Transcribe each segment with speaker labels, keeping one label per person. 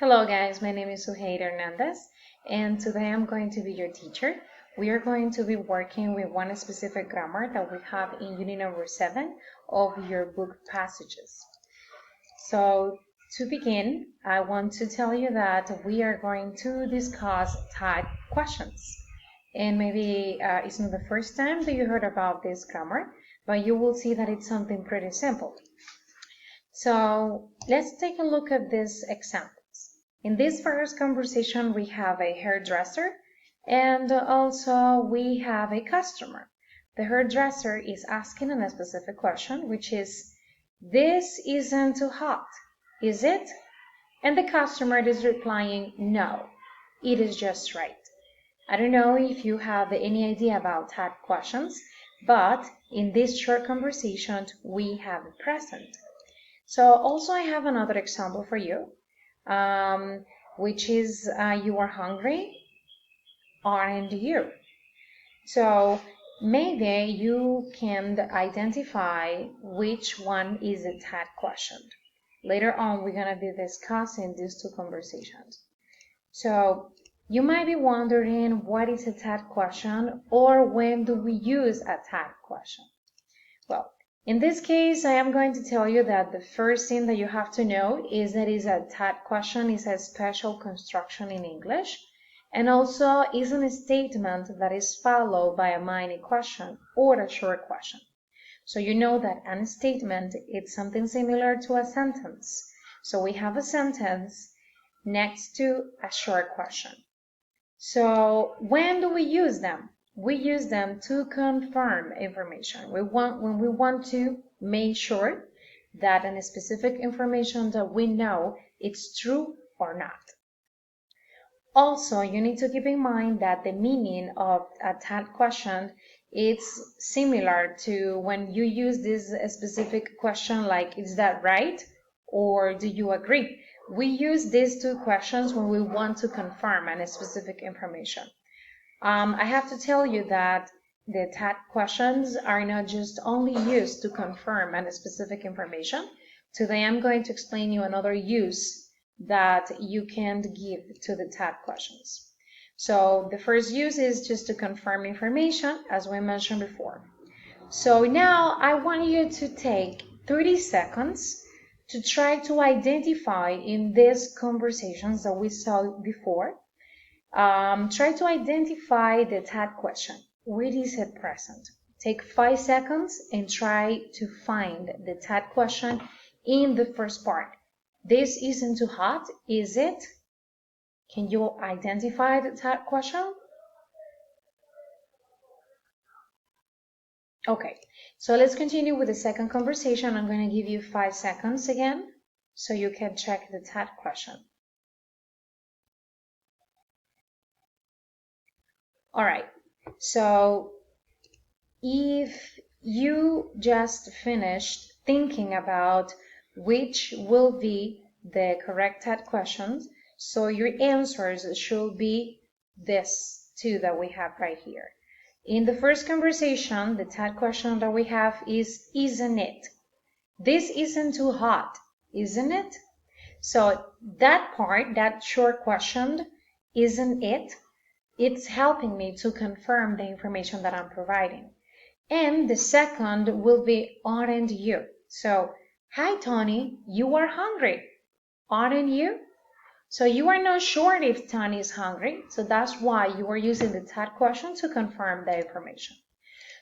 Speaker 1: Hello guys, my name is Suheir Hernandez and today I'm going to be your teacher. We are going to be working with one specific grammar that we have in unit number 7 of your book passages. So to begin, I want to tell you that we are going to discuss type questions. And maybe it's not the first time that you heard about this grammar, but you will see that it's something pretty simple. So let's take a look at these examples. In this first conversation, we have a hairdresser and also we have a customer. The hairdresser is asking a specific question, which is, this isn't too hot, is it? And the customer is replying, no, it is just right. I don't know if you have any idea about type questions, but in this short conversation, we have it present. So also I have another example for you, which is you are hungry, aren't you? So maybe you can identify which one is a type question. Later on, we're going to be discussing these two conversations. So you might be wondering what is a type question or when do we use a type question? Well, in this case, I am going to tell you that the first thing that you have to know is that is a type question is a special construction in English and also isn't a statement that is followed by a mini question or a short question. So you know that a statement is something similar to a sentence. So we have a sentence next to a short question. So when do we use them? We use them to confirm information. When we want to make sure that a specific information that we know it's true or not. Also, you need to keep in mind that the meaning of a type question is similar to when you use this specific question like, is that right? Or do you agree? We use these two questions when we want to confirm a specific information. I have to tell you that the type questions are not just only used to confirm a specific information. Today I'm going to explain you another use that you can give to the type questions. So the first use is just to confirm information, as we mentioned before. So now I want you to take 30 seconds to try to identify in these conversations that we saw before. Try to identify the type question. Where is it present? Take 5 seconds and try to find the type question in the first part. This isn't too hot, is it? Can you identify the type question? Okay, so let's continue with the second conversation. I'm going to give you 5 seconds again so you can check the type question. All right, so if you just finished thinking about which will be the correct type questions, so your answers should be this two that we have right here. In the first conversation, the type question that we have is, isn't it? This isn't too hot, isn't it? So that part, that short question, isn't it? It's helping me to confirm the information that I'm providing. And the second will be, aren't you? So, hi Tony, you are hungry, aren't you? So you are not sure if Tony is hungry, so that's why you are using the type question to confirm the information.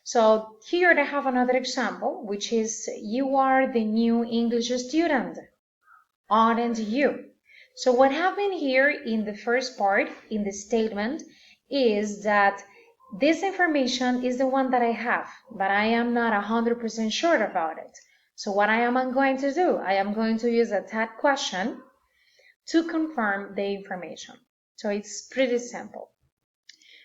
Speaker 1: So here I have another example, which is, you are the new English student, aren't you? So what happened here in the first part, in the statement, is that this information is the one that I have, but I am not 100% sure about it. So what I am going to do, I am going to use a type question to confirm the information. So it's pretty simple.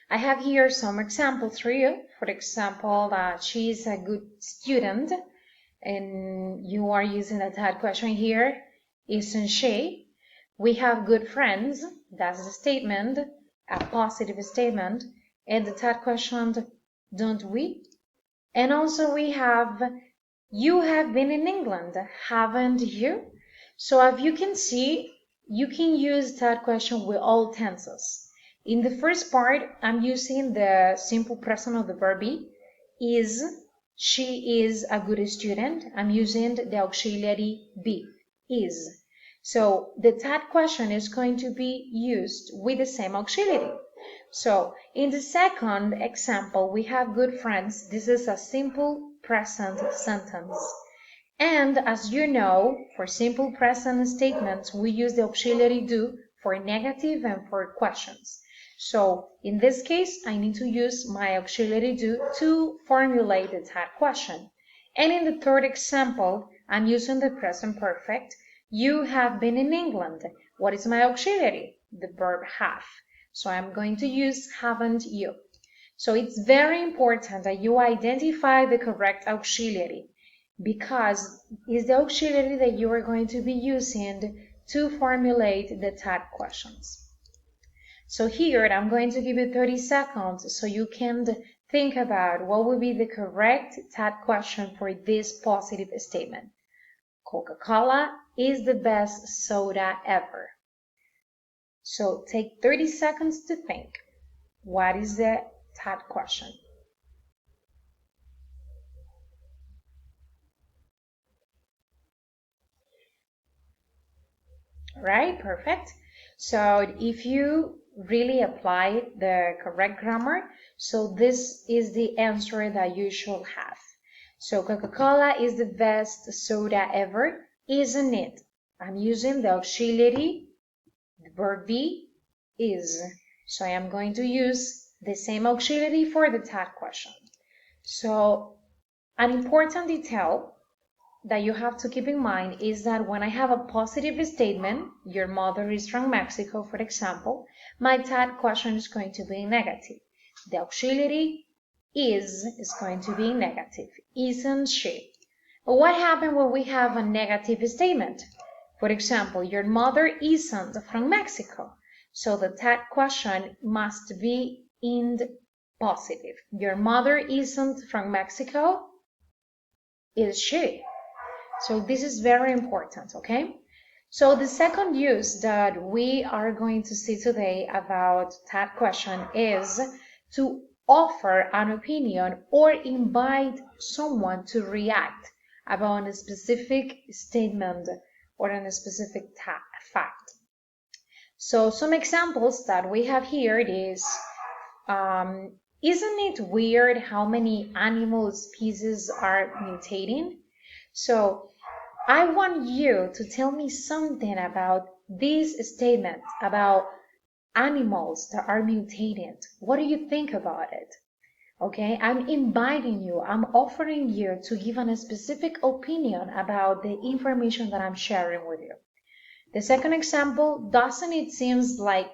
Speaker 1: I have here some examples for you. For example, she is a good student, and you are using a type question here, isn't she? We have good friends, that's a statement, a positive statement, and the third question, don't we? And also we have, you have been in England, haven't you? So as you can see, you can use that question with all tenses. In the first part, I'm using the simple present of the verb be. Is, she is a good student. I'm using the auxiliary be, is. So the that question is going to be used with the same auxiliary. So in the second example, we have good friends. This is a simple present sentence. And as you know, for simple present statements, we use the auxiliary do for negative and for questions. So in this case, I need to use my auxiliary do to formulate the that question. And in the third example, I'm using the present perfect. You have been in England. What is my auxiliary? The verb have. So I'm going to use haven't you. So it's very important that you identify the correct auxiliary, because it's the auxiliary that you are going to be using to formulate the tag questions. So here I'm going to give you 30 seconds so you can think about what would be the correct tag question for this positive statement. Coca-Cola is the best soda ever. So take 30 seconds to think. What is the tag question? Right, perfect. So if you really apply the correct grammar, so this is the answer that you should have. So Coca-Cola is the best soda ever, isn't it? I'm using the auxiliary, the verb be, is. So I am going to use the same auxiliary for the tag question. So an important detail that you have to keep in mind is that when I have a positive statement, your mother is from Mexico, for example, my tag question is going to be negative. The auxiliary is going to be negative, isn't she? But what happens when we have a negative statement? For example, your mother isn't from Mexico. So the tag question must be in the positive. Your mother isn't from Mexico, is she? So this is very important, okay? So the second use that we are going to see today about that question is to offer an opinion or invite someone to react about a specific statement or a specific fact. So some examples that we have here is, isn't it weird how many animal species are mutating? So I want you to tell me something about this statement about animals that are mutated. What do you think about it? Okay, I'm inviting you, I'm offering you to give a specific opinion about the information that I'm sharing with you. The second example, doesn't it seems like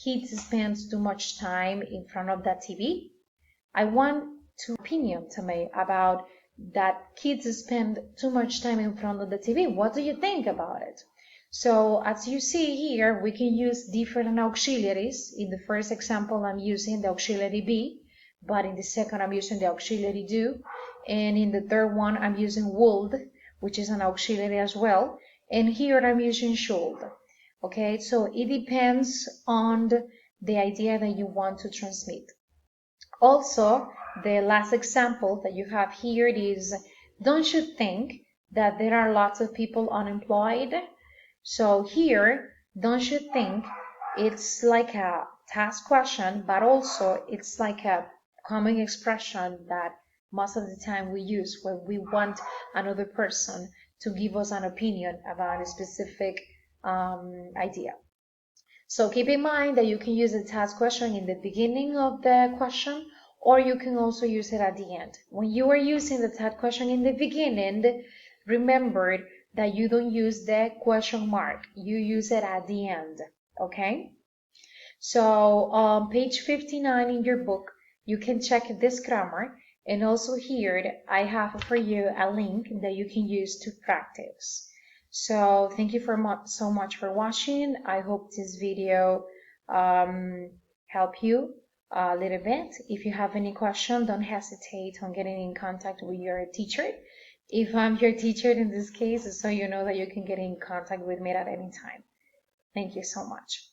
Speaker 1: kids spend too much time in front of that TV? I want to opinion to me about that kids spend too much time in front of the TV. What do you think about it? So as you see here, we can use different auxiliaries. In the first example, I'm using the auxiliary be, but in the second, I'm using the auxiliary do. And in the third one, I'm using would, which is an auxiliary as well. And here I'm using should. Okay, so it depends on the idea that you want to transmit. Also, the last example that you have here is, don't you think that there are lots of people unemployed? So here, don't you think, it's like a task question, but also it's like a common expression that most of the time we use when we want another person to give us an opinion about a specific idea. So keep in mind that you can use the task question in the beginning of the question, or you can also use it at the end. When you are using the task question in the beginning, remember that you don't use the question mark. You use it at the end, okay? So on page 59 in your book, you can check this grammar. And also here, I have for you a link that you can use to practice. So thank you so much for watching. I hope this video helped you a little bit. If you have any question, don't hesitate on getting in contact with your teacher. If I'm your teacher in this case, so you know that you can get in contact with me at any time. Thank you so much.